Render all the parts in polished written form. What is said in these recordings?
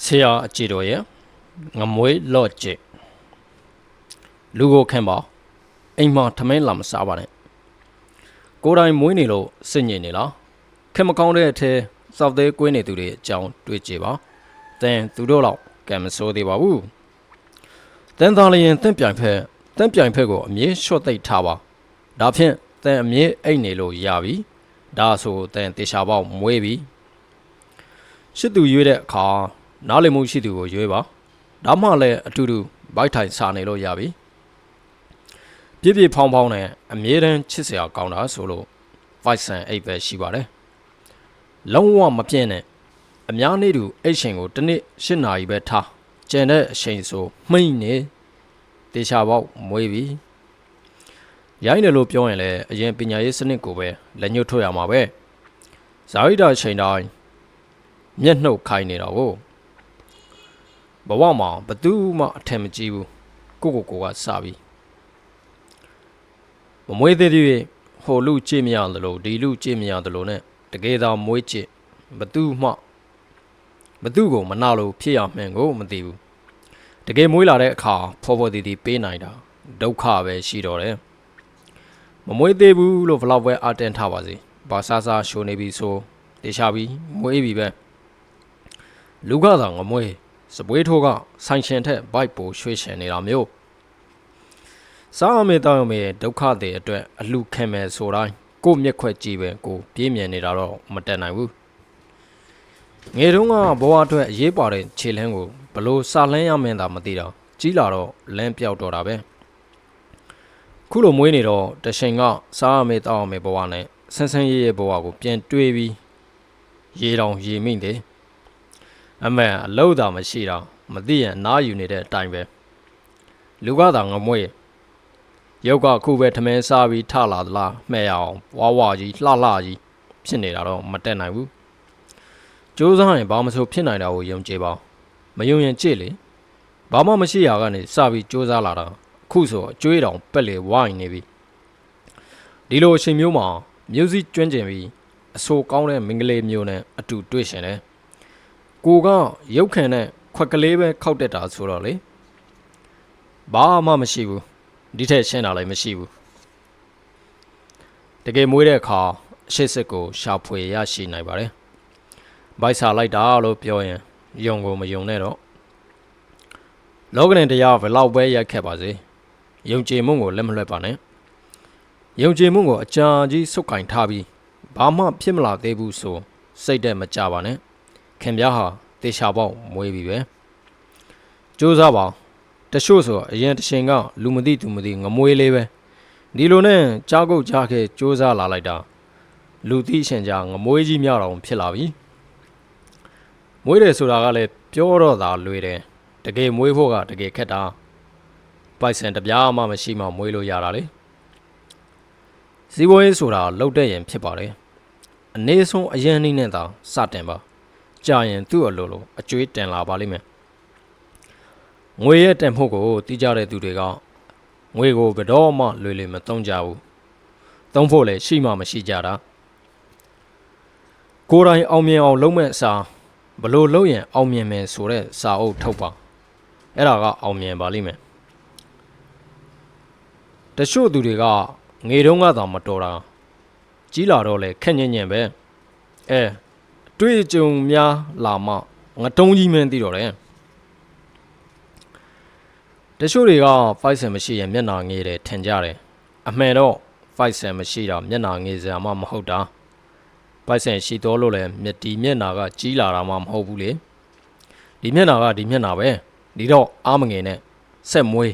ဆရာအကြည့်တော်ရဲ့ငမွေးလော့ကျစ်လူကိုခင်ပါအိမ်မှာထမင်းလာမစားပါနဲ့ကိုယ်တိုင်မွေးနေလို့စစ်ညစ်နေလားခင်မကောင်းတဲ့အထဲစောက်သေးကွေးနေသူတွေအကြောင်းတွေးကြည့်ပါတန်သူတို့တော့ကံမဆိုးသေးပါဘူးတန်သားလျင်တင့်ပြိုင်ဖက်ကိုအမြဲလျှော့သိပ်ထားပါဒါဖြင့်တန်အမြဲအိတ်နေလို့ရပြီဒါဆိုတန်တေချာပေါက်မွေးပြီရှစ်သူရွေးတဲ့အခါနားလည်မှုရှိသူကိုရွေးပါဒါမှလည်းအတူတူဘိုက်ထိုင်စားနေလို့ရပြီပြည့်ဖောင်းနဲ့အမြဲတမ်းချစ်စရာကောင်းတာဆိုလို့ဗိုက်ဆန်အိတ်ပဲရှိပါတယ်လုံးဝမပြည့်နဲ့အများနေတူအိတ်ရှင်ကိုတစ်နေ့၈နာရီပဲထားကျန်တဲ့အချိန်ဆိုမှိမ့်နေတေချာပေါက်မွေးပြီရိုင်းတယ်လို့ပြောရင်လည်းအရင်ပညာရေးစနစ်ကိုပဲလက်ညှိုးထုတ်ရမှာပဲဇာဝိတာချိန်တိုင်းမျက်နှုတ်ခိုင်းနေတော့ဘဝမှာဘသူမှအထင်မကြီးဘူးကိုကစပြီမမွေးသေးသေးဟိုလူကြည့်မရသလိုဒီလူကြည့်မရသလိုနဲ့တကယ်သာမွေးကြည့်ဘသူကိုမနာလို့ဖြစ်ရမှန်းကိုမသိဘူးတကယ်မွေးလာတဲ့အခါဖော်ဖော်တီပေးနိုင်တာဒုက္ခပဲရှိတော့တယ်မမွေးသေးဘူးလို့ဘလောက်ပဲအတင်းထားပါစေဘာစားရှိုးနေပြီဆိုတေချာပြီမွေးပြီပဲလူကသာငမွေးစပွေးထိုးကဆိုင်ရှင်ထက်ဘိုက်ပိုရွှေ့ရှင်နေတာမျိုးစားအမေတောင်းမေဒုက္ခတွေအတွက်အလှခင်မယ်ဆိုတိုင်းကိုမျက်ခွက်ကြည့်ပဲကိုပြေးမြင်နေတာတော့မတက်နိုင်ဘူးငယ်တုန်းကဘဝအတွက်အရေးပါတဲ့ခြေလန်းကိုဘလို့စလန်းရမင်းသာမသိတော့ကြီးလာတော့လမ်းပြောက်တော့တာပဲခုလိုမွေးနေတော့တရှင်ကစားအမေတောင်းမေဘဝနဲ့ဆန်းဆန်းရဲဘဝကိုပြန်တွေးပြီးရေတောင်ရေမိတယ်အမေအလို့သာမရှိတော့မသိရင်နားယူနေတဲ့အတိုင်းပဲလူကသာငမွေးရုပ်ကခုပဲထမင်းစားပြီးထလာသလားမှဲ့ရအောင်ဝါကြီးလှကြီးဖြစ်နေတာတော့မတက်နိုင်ဘူးကြိုးစားရင်ဘာမှမဆိုဖြစ်နိုင်တာကိုယုံကြည်ပါမယုံရင်ကြည့်လေဘာမှမရှိရကနေစပြီးကြိုးစားလာတာခုဆိုအကျွေးတောင်ပက်လေဝိုင်းနေပြီဒီလိုအချိန်မျိုးမှာမျိုးစည်းကျွမ်းကျင်ပြီးအဆိုကောင်းတဲ့မင်္ဂလေးမျိုးနဲ့အတူတွေ့ရှင်တယ်ကိုကရုပ်ခံနဲ့ခွက်ကလေးပဲခောက်တက်တာဆိုတော့လေဘာမှမရှိဘူးဒီထက်ရှင်းတာလည်းမရှိဘူးတကယ်မွေးတဲ့အခါအရှိစစ်ကိုရှာဖွေရရှိနိုင်ပါတယ်ဘိုက်စာလိုက်တာလို့ပြောရင်ယုံကိုမယုံနဲ့တော့လောကနဲ့တရားဘယ်လောက်ပဲရက်ခဲ့ပါစေယုံကြည်မှုကိုလက်မလွှတ်ပါနဲ့ယုံကြည်မှုကိုအကြာကြီးစုပ်ကင်ထားပြီးဘာမှဖြစ်မလာသေးဘူးဆိုစိတ်တဲ့မကြပါနဲ့ခင်ဗျားဟာတေချာပေါက်မွေးပြီပဲကြိုးစားပါတချို့ဆိုအရင်တရှင်ကလူမသိသူမသိငမွေးလေးပဲဒီလိုနဲ့ကြားကုတ်ကြားခဲကြိုးစားလာလိုက်တာလူသိရှင်ကြားငမွေးကြီးများတော်ဖြစ်လာပြီမွေးတယ်ဆိုတာကလည်းပြောတော့သာလွေတယ်တကယ်မွေးဖို့ကတကယ်ခက်တာပိုက်ဆံတပြားမှမရှိမှမွေးလို့ရတာလေစီးပွားရေးဆိုတာလှုပ်တဲ့ရင်ဖြစ်ပါတယ်အနည်းဆုံးအရင်နည်းနဲ့သာစတင်ပါကြာရင်သူ့အလိုလိုအကျွေးတင်လာပါလိမ့်မယ်ငွေရဲ့တန်ဖို့ကိုသိကြတဲ့သူတွေကငွေကိုဘယ်တော့မှလွယ်မသုံးကြဘူးသုံးဖို့လည်းရှိမှမရှိကြတာကိုယ်တိုင်အောင်မြင်အောင်လုပ်မဲ့အစားဘလို့လုပ်ရင်အောင်မြင်မယ်ဆိုတဲ့စာအုပ်ထုတ်ပါအဲ့ဒါကအောင်မြင်ပါလိမ့်မယ်တချို့သူတွေကငွေတုံးကသာမတော်တာကြီးလာတော့လေခက်ညံ့ညံ့ပဲတွေ့ကြုံများလာမှငတုံးကြီးမင်းသိတော့တယ်တချို့တွေကဖိုက်ဆန်မရှိရင်မျက်နှာငေးတယ်ထင်ကြတယ်အမှန်တော့ဖိုက်ဆန်မရှိတာမျက်နှာငေးစရာမှမဟုတ်တာဖိုက်ဆန်ရှိတော်လို့လည်းမျက်နှာကကြီးလာတာမှမဟုတ်ဘူးလေဒီမျက်နှာကဒီမျက်နှာပဲဒီတော့အားမငယ်နဲ့ဆက်မွေး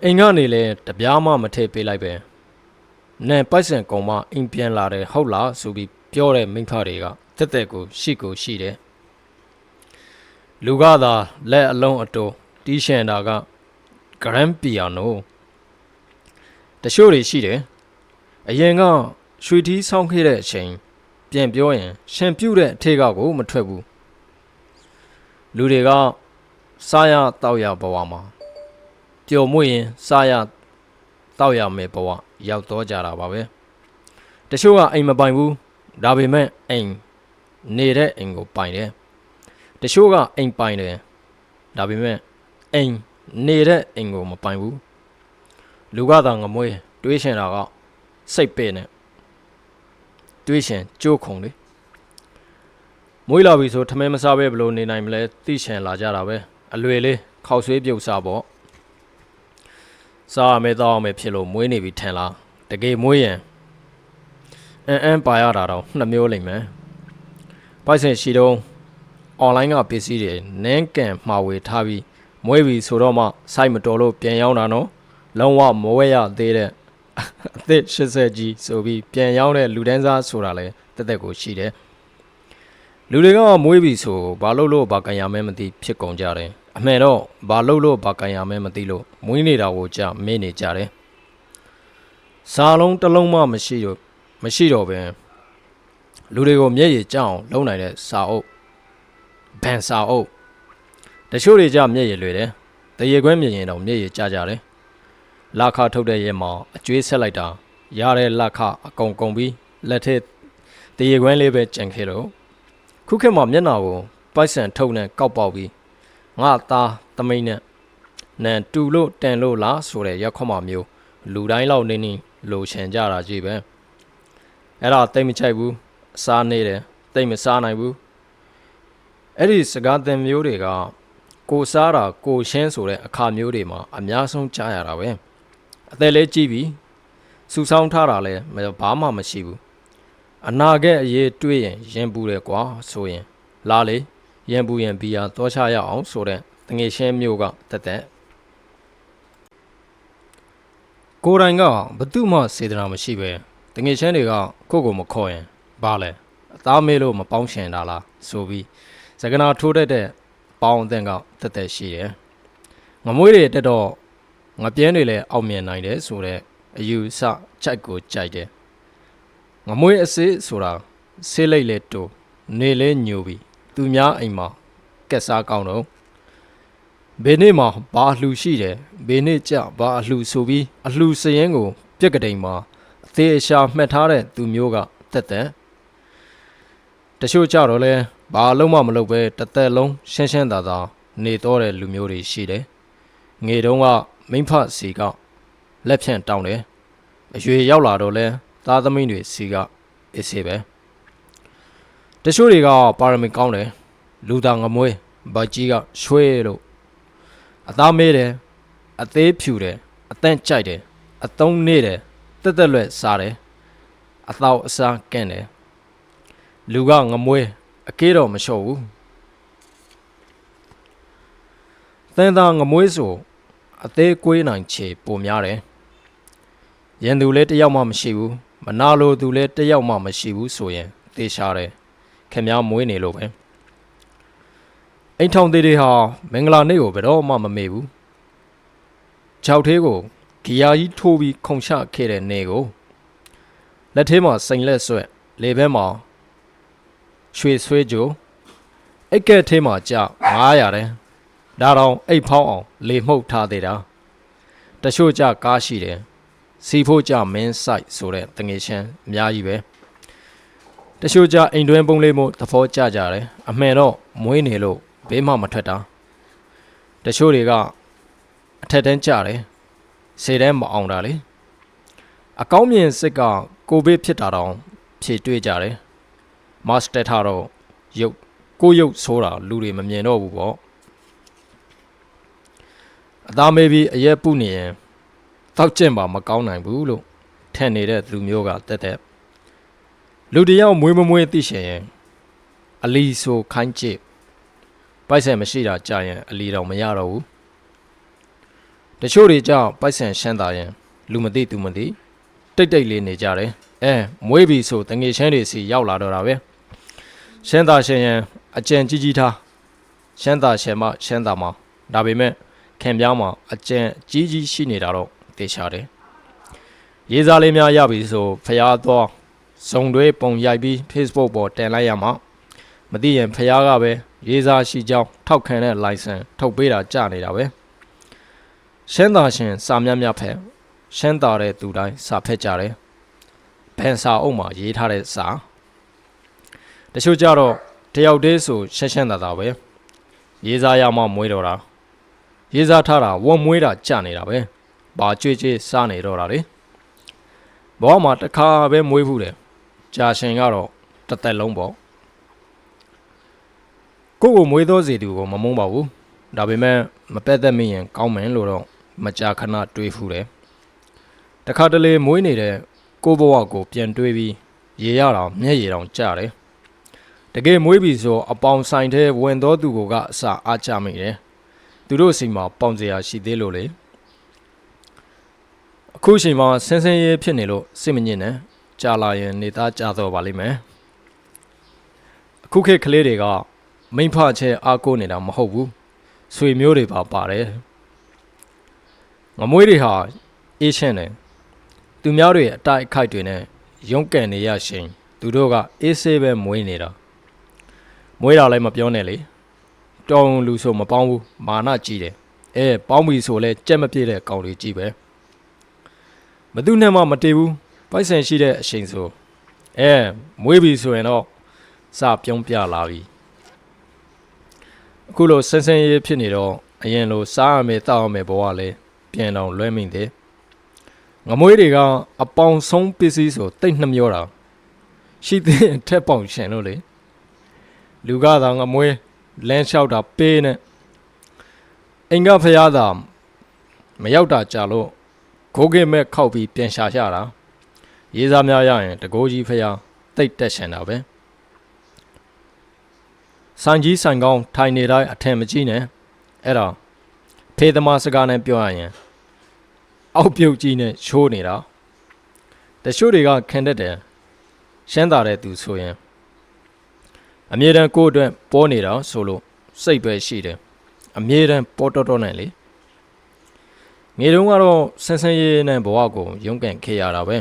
အိမ်ကနေလည်းတပြားမှမထည့်ပေးလိုက်ပဲနဲ့ပိုက်ဆန်ကောင်မအိမ်ပြန်လာတယ်ဟုတ်လားဆိုပြီးပြောတဲ့မိန်းဖတွေကတက်ကိုရှိတယ်လူကသာလက်အလုံးအတိုးတီးရှန်တာကဂရန်ပီယာနိုတချို့တွေရှိတယ်အရင်ကရွှေထီးဆောင်းခဲ့တဲ့အချိန်ပြန်ပြောရင်ရှန်ပြုတ်တဲ့အထေကကိုမထွက်ဘူးလူတွေကစားရတောက်ရဘဝမှာပျော်မွေ့ရင်စားရတောက်ရမယ်ဘဝရောက်တော့ကြတာပါပဲတချို့ကအိမ်မပိုင်ဘူးဒါပေမဲ့အိမ် နေတဲ့အိမ်ကိုပိုင်တယ်တချို့ကအိမ်ပိုင်တယ်ဒါပေမဲ့အိမ်နေတဲ့အိမ်ကိုမပိုင်ဘူးလူကသာငမွေးတွေးရှင်တာကစိတ်ပဲ့နဲ့တွေးရှင်ကြိုးခုံလေမွေးလာပြီဆိုထမင်းမစားပဲဘလို့နေနိုင်မလဲသိရှင်လာကြတာပဲအလွယ်လေးခောက်ဆွေးပြုတ်စားပေါ့စားရမယ်တောက်ရမယ်ဖြစ်လို့မွေးနေပြီထင်လားတကယ်မွေးရင်အန်ပါရတာတော့နှစ်မျိုးလိမ့်မယ်ပိုက်ဆံရှိတော့အွန်လိုင်းကပစ္စည်းတွေနင်းကန်မှာဝေထားပြီးမွေးပြီဆိုတော့မှစိုက်မတော်လို့ပြန်ရောက်တာနော်လုံးဝမဝဲရသေးတဲ့အသက်80ကြီးဆိုပြီးပြန်ရောက်တဲ့လူတန်းစားဆိုတာလဲတက်တက်ကိုရှိတယ်လူတွေကမွေးပြီဆိုဘာလို့ဘာကန်ရမဲမသိဖြစ်ကုန်ကြတယ်အမှန်တော့ဘာလို့ဘာကန်ရမဲမသိလို့မွေးနေတာကိုကြမင်းနေကြတယ်စာလုံးတစ်လုံးမှမရှိတော့ပဲလူတွေကိုမျက်ရည်ကျအောင်လုံနိုင်တဲ့စာအုပ်ဘန်စာအုပ်တချို့တွေကြမျက်ရည်လွယ်တယ်တရေခွဲမြင်ရင်တော့မျက်ရည်ကျကြတယ်လက်ခထုတ်တဲ့ရဲမှာအကျွေးဆက်လိုက်တာရတဲ့လက်ခအကုန်ပြီးလက်ထက်တရေခွဲလေးပဲကြံခဲ့တော့ခုခေတ်မှာမျက်နှာကိုပိုက်ဆံထုတ်နဲ့ကောက်ပေါက်ပြီးငါသားသမိန်နဲ့နန်တူလို့တန်လို့လားဆိုတဲ့ရက်ခွမှာမျိုးလူတိုင်းလောက်နေလိုချင်ကြတာကြီးပဲအဲ့ဒါတိတ်မချိုက်ဘူးအစားနေတယ်တိတ်မစားနိုင်ဘူးအဲ့ဒီစကားသင်မျိုးတွေကကိုစားတာကိုရှင်းဆိုတဲ့အခါမျိုးတွေမှာအများဆုံးကြားရတာပဲအသက်လေးကြီးပြီစူဆောင်းထားတာလည်းဘာမှမရှိဘူးအနာဂတ်အရေးတွေးရင်ရင်ပူတယ်ကွာဆိုရင်လာလေရင်ပူရင်ဘီယာတောချရအောင်ဆိုတဲ့တငယ်ချင်းမျိုးကတက်ကိုယ်တိုင်ကဘသူမှစေတနာမရှိပဲတငယ်ချင်းတွေကကိုမခေါ်ရင်ဘာလဲအသားမေးလို့မပေါင်းရှင်တာလားဆိုပြီးစကနာထိုးတဲ့ပေါင်းအသင်ကတက်ရှိတယ်ငမွေးတွေတက်တော့ငပြင်းတွေလည်းအောက်မြင်နိုင်တယ်ဆိုတဲ့အယူဆချိုက်ကိုကြိုက်တယ်ငမွေးအစစ်ဆိုတာဆေးလိတ်လေတူနေလဲညိုပြီးသူများအိမ်မှာကက်စားကောင်းတော့ဘယ်နေ့မှဘာအလှရှိတယ်ဘယ်နေ့ကြဘာအလှဆိုပြီးအလှစရင်ကိုပြက်ကတိန်မှာအသေးအရှာမှတ်ထားတဲ့သူမျိုးကတက်တချို့ကြတော့လဲဘာလုံးမလုပ်ပဲတသက်လုံးရှင်းသာသာနေတော့တဲ့လူမျိုးတွေရှိတယ်ငေတုံးကမိဖစီကလက်ဖြန့်တောင်းတယ်အရွယ်ရောက်လာတော့လဲသားသမီးတွေစီကအစ်စေပဲတချို့တွေကပါရမီကောင်းတယ်လူသားငမွေးဗကြီးကရွှဲလို့အသားမေးတယ်အသေးဖြူတယ်အတန့်ကြိုက်တယ်အသုံးနေတယ်တက်လွဲ့စားတယ်အသောအစားကန့်တယ်လူကငမွေးအကေးတော့မလျှော့ဘူးသင်သားငမွေးဆိုအသေးကွေးနိုင်ချေပိုများတယ်ရန်သူလည်းတယောက်မှမရှိဘူးမနာလိုသူလည်းတယောက်မှမရှိဘူးဆိုရင်သေချာတယ်ခင်ဗျားမွေးနေလို့ပဲအိမ်ထောင်သေးတွေဟာမင်္ဂလာနေ့ကိုဘယ်တော့မှမမေ့ဘူးခြောက်သေးကိုဂီယာကြီးထိုးပြီးခုံချခဲ့တဲ့နေကိုလက်ထဲမှာစိန်လက်ဆွဲလေဘဲမှာရွှေဆွဲကြိုအိတ်ကဲထဲမှာကြ900တယ်ဒါတော့အိတ်ဖောင်းအောင်လေမှုတ်ထားသေးတာတချို့ကြကားရှိတယ်စီဖို့ကြမင်းဆိုင်ဆိုတဲ့တငယ်ချင်းအများကြီးပဲတချို့ကြအိမ်တွင်းပုံလေးမို့သဘောကျကြတယ်အမှန်တော့မွေးနေလို့ဘေးမှမထွက်တာတချို့တွေကအထက်တန်းကြတယ်စေတန်းမအောင်တာလေအကောင်းမြင်စစ်ကကိုဗစ်ဖြစ်တာတော့ဖြည့်တွေးကြတယ်မတ်စတာထားတော့ကိုရုပ်ဆိုတာလူတွေမမြင်တော့ဘူးပေါ့အသားမေးပြီးအရက်ပုနေရင်တောက်ကျင့်ပါမကောင်းနိုင်ဘူးလို့ထင်နေတဲ့လူမျိုးကတက်လူတယောက်မွေးမမွေးသိရှင်ရင်အလီဆိုခိုင်းကြည့်ပိုက်ဆံမရှိတာကြာရင်အလီတော့မရတော့ဘူးတချို့တွေကြောင့်ပိုက်ဆံရှမ်းသာရင်လူမသိသူမသိတိတ်လေးနေကြတယ်မွေးပြီဆိုတငယ်ချင်းတွေစီရောက်လာတော့တာပဲရှမ်းသာရှင်ရင်အကြံကြီးထားရှမ်းသာရှင်မရှမ်းသာမှာဒါပေမဲ့ခင်ဗျားမှာအကြံကြီးရှိနေတာတော့သိချတယ်ရေးစားလေးများရပြီဆိုဖျားသွားစုံတွဲပုံရိုက်ပြီး Facebook ပေါ်တင်လိုက်ရမှာမသိရင်ဖျားကပဲရေးစားရှိကြောင်းထောက်ခံတဲ့ license ထုတ်ပေးတာကြနေတာပဲရှမ်းသာရှင်စာများဖက်ရှမ်းသာတဲ့သူတိုင်းစာဖက်ကြတယ်ဘန်စာအုပ်မှာရေးထားတဲ့စာတ ချို့ကြတော့တယောက်တည်းဆိုရှင်းသာသာပဲရေးစားရမှမွေးတော့တာရေးစားထားတာဝတ်မွေးတာကြနေတာပဲဘာကြွေးစားနေတော့တာလေဘောမှာတစ်ခါပဲမွေးဘူးတယ်ကြာရှင်ကတော့တစ်သက်လုံးပေါ့ကိုမွေးသောစီသူကိုမမုန်းပါဘူးဒါပေမဲ့မပက်သက်မိရင်ကောင်းမယ်လို့တော့မကြာခဏတွေးဖူးတယ်တခါတလေမွေးနေတဲ့ကိုဘဝကိုပြန်တွေးပြီးရေရအောင်မျက်ရည်တောင်ကျတယ်တကယ်မွေးပြီဆိုအပေါင်ဆိုင်တဲ့ဝင်သောသူကအစအားချမိတယ်သူတို့စီမှာပေါင်စရာရှိသေးလို့လေအခုချိန်မှာဆင်းရဲဖြစ်နေလို့စိတ်မညစ်နဲ့ကြာလာရင်နေသားကြတော့ပါလိမ့်မယ်အခုခေတ်ကလေးတွေကမိဖချဲအားကိုးနေတာမဟုတ်ဘူးဆွေမျိုးတွေပါပါတယ်ငမွေးတွေဟာအေးရှင်းတယ်သူများတွေအတိုက်အခိုက်တွေနဲ့ရုန်းကန်နေရရှင်သူတို့ကအေးဆေးပဲမွေးနေတာမွေးတာလည်းမပြောနဲ့လေတောင်းလူဆိုမပေါင်းဘူးမာနကြီးတယ်ပေါင်းပြီဆိုလဲကြက်မပြည့်တဲ့ကောင်တွေကြီးပဲမသူနဲ့မှမတည်ဘူးပိုက်ဆံရှိတဲ့အချိန်ဆိုမွေးပြီဆိုရင်တော့စပြုံးပြလာပြီအခုလိုဆင်းရဲဖြစ်နေတော့အရင်လိုစားရမယ်တောက်ရမယ်ဘဝလဲပြန်တော့လွဲမိတယ်ငမွေးတွေကအပေါင်ဆုံးပစ္စည်းဆိုတိတ်နှမျောတာရှိတဲ့ထက်ပေါင်ရှင်လို့လေလူကသာငမွေးလမ်းလျှောက်တာပေးနဲ့အိမ်ကဖျားသာမရောက်တာကြလို့ခိုးကိမဲ့ခောက်ပြီးပြန်ရှာတာရေးစားများရရင်တကိုးကြီးဖျားတိတ်တက်ရှင်တာပဲဆိုင်ကြီးဆိုင်ကောင်းထိုင်နေတိုင်းအထင်မကြီးနဲ့အဲ့ဒါဖေးသမားစကားနဲ့ပြောရရင်အောက်ပြုတ်ကြီးနဲ့ရှိုးနေတာတချို့တွေကခံတတ်တယ်ရှမ်းသာတဲ့သူဆိုရင်အမြဲတမ်းကိုယ့်အတွက်ပေါ်နေတာဆိုလို့စိတ်ပဲရှိတယ်အမြဲတမ်းပေါ်တော်နဲ့လေငယ်တုန်းကတော့ဆန်းဆန်းရဲရဲနဲ့ဘဝကိုရုန်းကန်ခဲ့ရတာပဲ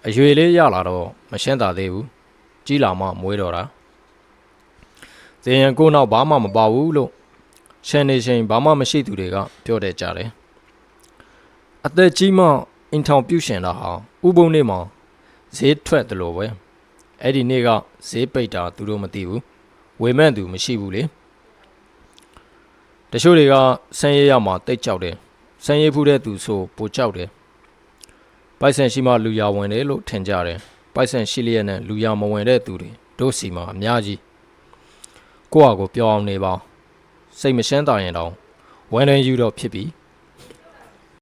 အရွယ်လေးရလာတော့မရှင်းသာသေးဘူးကြီးလာမှမွေးတော့တာဇင်ရန်ကိုနောက်ဘာမှမပါဘူးလို့ရှန်နေရှင်ဘာမှမရှိသူတွေကပြောတဲ့ကြတယ်အသက်ကြီးမှအင်ထောင်ပြုရှင်တာဟာဥပုံနေ့မှာဈေးထွက်တယ်လို့ပဲအဲ့ဒီနေ့ကဈေးပိတ်တာသူတို့မသိဘူးဝေမဲ့သူမရှိဘူးလေတချို့တွေကဆန်းရဲရမှာတိတ်ကြောက်တယ်ဆန်းရဲဖူးတဲ့သူဆိုပိုကြောက်တယ်ပိုက်ဆံရှိမှလူရဝင်တယ်လို့ထင်ကြတယ်ပိုက်ဆံရှိလျက်နဲ့လူရမဝင်တဲ့သူတွေတို့စီမှာအများကြီးကိုယ့်ဟာကိုပြောအောင်နေပါစိတ်မရှင်းတာရင်တော့ဝန်ထမ်းယူတော့ဖြစ်ပြီ